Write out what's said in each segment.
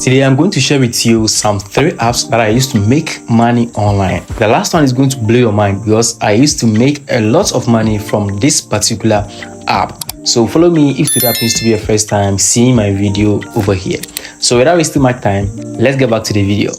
Today I'm going to share with you some 3 apps that I used to make money online. The last one is going to blow your mind because I used to make a lot of money from this particular app. So follow me if today happens to be your first time seeing my video over here. So without wasting my time, let's get back to the video.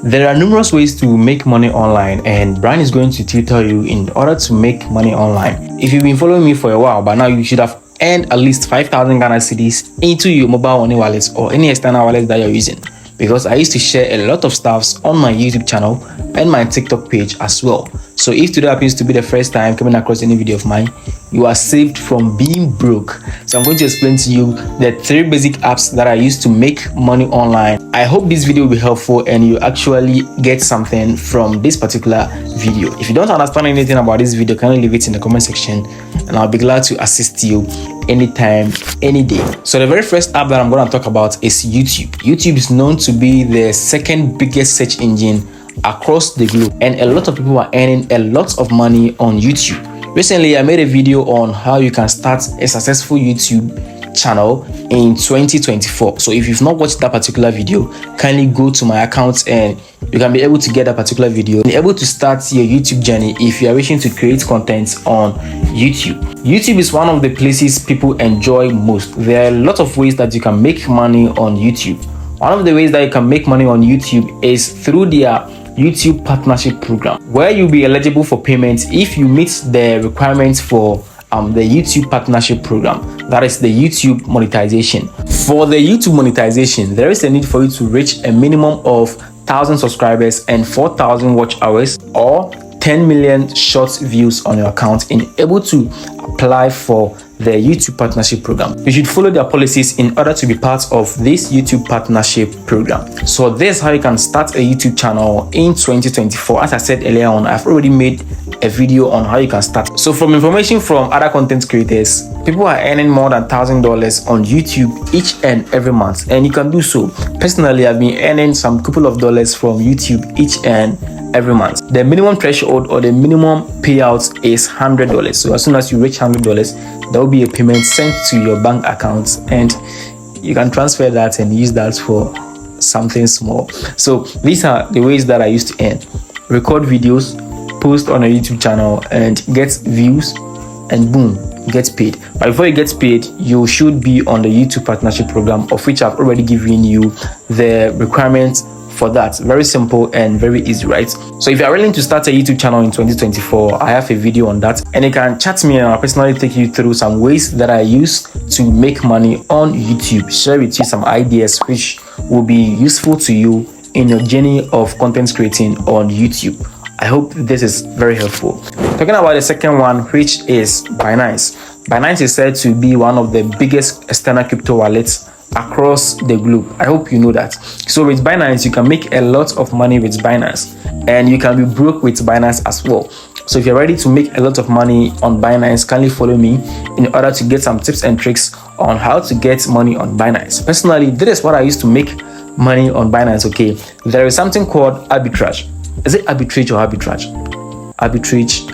There are numerous ways to make money online, and Brian is going to tutor you in order to make money online. If you've been following me for a while, by now you should have earned at least 5,000 Ghana cedis into your mobile money wallet or any external wallet that you're using, because I used to share a lot of stuffs on my YouTube channel and my TikTok page as well. So if today happens to be the first time coming across any video of mine, you are saved from being broke. So I'm going to explain to you the 3 basic apps that I used to make money online. I hope this video will be helpful and you actually get something from this particular video. If you don't understand anything about this video, kindly leave it in the comment section and I'll be glad to assist you anytime, any day. So the very first app that I'm going to talk about is YouTube. YouTube is known to be the second biggest search engine across the globe, and a lot of people are earning a lot of money on YouTube. Recently I made a video on how you can start a successful YouTube channel in 2024. So if you've not watched that particular video, kindly go to my account and you can be able to get that particular video, be able to start your YouTube journey if you are wishing to create content on YouTube. YouTube is one of the places people enjoy most. There are a lot of ways that you can make money on YouTube. One of the ways that you can make money on YouTube is through their YouTube partnership program, where you'll be eligible for payment if you meet the requirements for the YouTube partnership program. That is the YouTube monetization. For the YouTube monetization, there is a need for you to reach a minimum of 1,000 subscribers and 4,000 watch hours or 10 million short views on your account in able to apply for the YouTube partnership program. You should follow their policies in order to be part of this YouTube partnership program. So this is how you can start a YouTube channel in 2024. As I said earlier on, I've already made a video on how you can start. So from information from other content creators, people are earning more than $1,000 on YouTube each and every month, and you can do so. Personally, I've been earning some couple of dollars from YouTube each and every month. The minimum threshold or the minimum payout is $100. So as soon as you reach $100, there will be a payment sent to your bank account and you can transfer that and use that for something small. So these are the ways that I used to earn: record videos, post on a YouTube channel and get views, and boom, get paid. But before you get paid, you should be on the YouTube partnership program, of which I've already given you the requirements for that. Very simple and very easy, right? So if you are willing to start a YouTube channel in 2024, I have a video on that, and you can chat me and I'll personally take you through some ways that I use to make money on YouTube, share with you some ideas which will be useful to you in your journey of content creating on YouTube. I hope this is very helpful. Talking about the second one, which is Binance. Binance is said to be one of the biggest external crypto wallets across the globe. I hope you know that. So with Binance, you can make a lot of money with Binance, and you can be broke with Binance as well. So if you're ready to make a lot of money on Binance, kindly follow me in order to get some tips and tricks on how to get money on Binance. Personally, this is what I used to make money on Binance. Okay, there is something called arbitrage. Is it arbitrage or arbitrage? Arbitrage.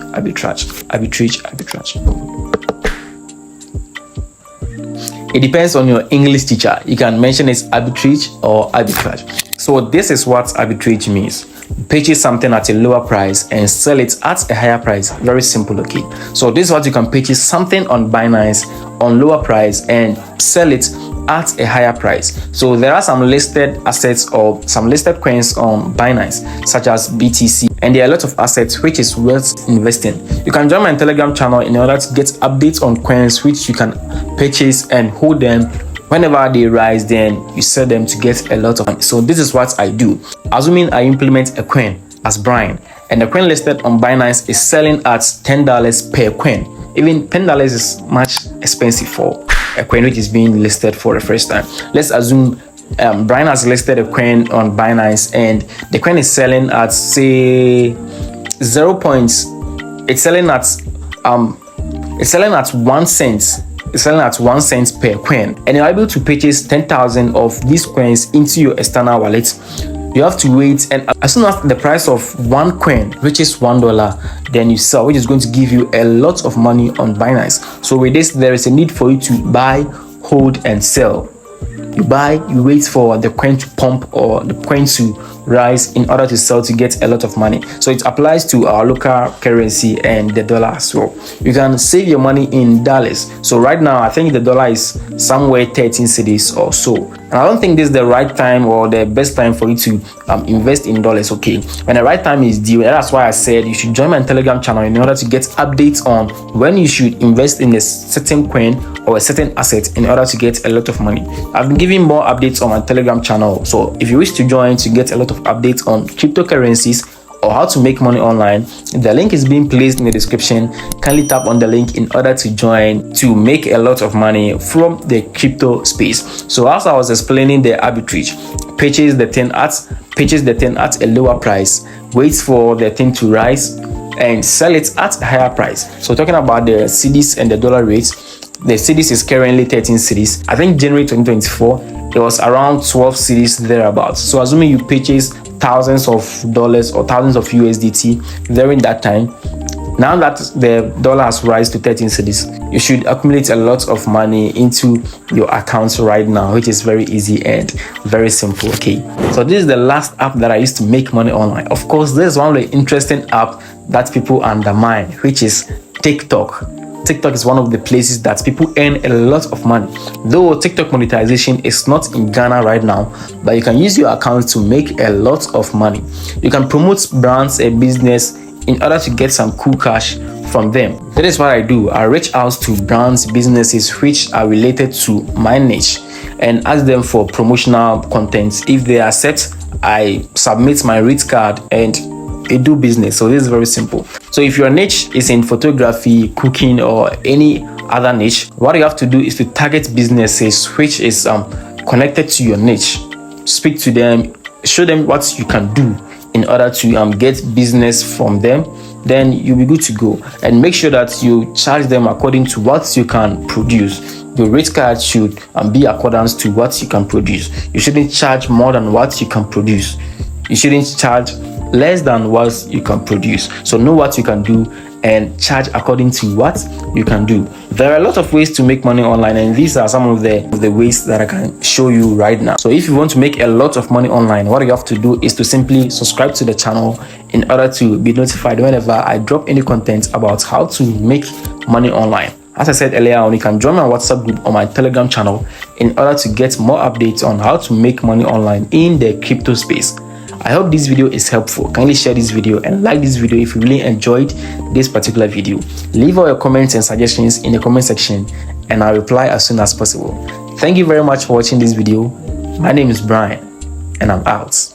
It depends on your English teacher. You can mention it's arbitrage or arbitrage. So this is what arbitrage means: purchase something at a lower price and sell it at a higher price. Very simple, okay? So this is what you can purchase something on Binance on lower price and sell it at a higher price. So there are some listed assets or some listed coins on Binance, such as BTC, and there are a lot of assets which is worth investing. You can join my Telegram channel in order to get updates on coins which you can purchase and hold them. Whenever they rise, then you sell them to get a lot of money. So this is what I do. Assuming I implement a coin as Brian, and the coin listed on Binance is selling at $10 per coin. Even $10 is much expensive for a coin which is being listed for the first time. Let's assume Brian has listed a coin on Binance and the coin is selling at, say, it's selling at 1 cent is selling at 1 cent per coin, and you're able to purchase 10,000 of these coins into your external wallet. You have to wait, and as soon as the price of one coin reaches $1, then you sell, which is going to give you a lot of money on Binance. So with this, there is a need for you to buy, hold, and sell. You buy, you wait for the coin to pump or the coin to rise in order to sell to get a lot of money. So it applies to our local currency and the dollar as well. You can save your money in dollars. So right now, I think the dollar is somewhere 13 cedis or so. And I don't think this is the right time or the best time for you to invest in dollars. Okay, when the right time is due, that's why I said you should join my Telegram channel in order to get updates on when you should invest in a certain coin or a certain asset in order to get a lot of money. I've been giving more updates on my Telegram channel, so if you wish to join to get a lot of updates on cryptocurrencies or how to make money online, the link is being placed in the description. Kindly tap on the link in order to join to make a lot of money from the crypto space. So as I was explaining the arbitrage, purchase the thing at a lower price, wait for the thing to rise, and sell it at a higher price. So talking about the cedis and the dollar rates, the cedis is currently 13 cedis. I think January 2024 it was around 12 cedis thereabouts. So assuming you purchase thousands of dollars or thousands of USDT during that time, now that the dollar has risen to 13 cedis, you should accumulate a lot of money into your accounts right now, which is very easy and very simple. Okay, so this is the last app that I used to make money online. Of course, there's one of the interesting app that people undermine, which is TikTok. TikTok is one of the places that people earn a lot of money. Though TikTok monetization is not in Ghana right now, but you can use your account to make a lot of money. You can promote brands and business in order to get some cool cash from them. That is what I do. I reach out to brands, businesses which are related to my niche and ask them for promotional content. If they accept, I submit my rate card and they do business. So this is very simple. So if your niche is in photography, cooking, or any other niche, what you have to do is to target businesses which is connected to your niche. Speak to them, show them what you can do in order to get business from them. Then you'll be good to go, and make sure that you charge them according to what you can produce. Your rate card should be accordance to what you can produce. You shouldn't charge more than what you can produce. You shouldn't charge less than what you can produce. So know what you can do and charge according to what you can do. There are a lot of ways to make money online, and these are some of the ways that I can show you right now. So if you want to make a lot of money online, what you have to do is to simply subscribe to the channel in order to be notified whenever I drop any content about how to make money online. As I said earlier on, you can join my WhatsApp group on my Telegram channel in order to get more updates on how to make money online in the crypto space. I hope this video is helpful. Kindly share this video and like this video if you really enjoyed this particular video. Leave all your comments and suggestions in the comment section and I'll reply as soon as possible. Thank you very much for watching this video. My name is Brian and I'm out.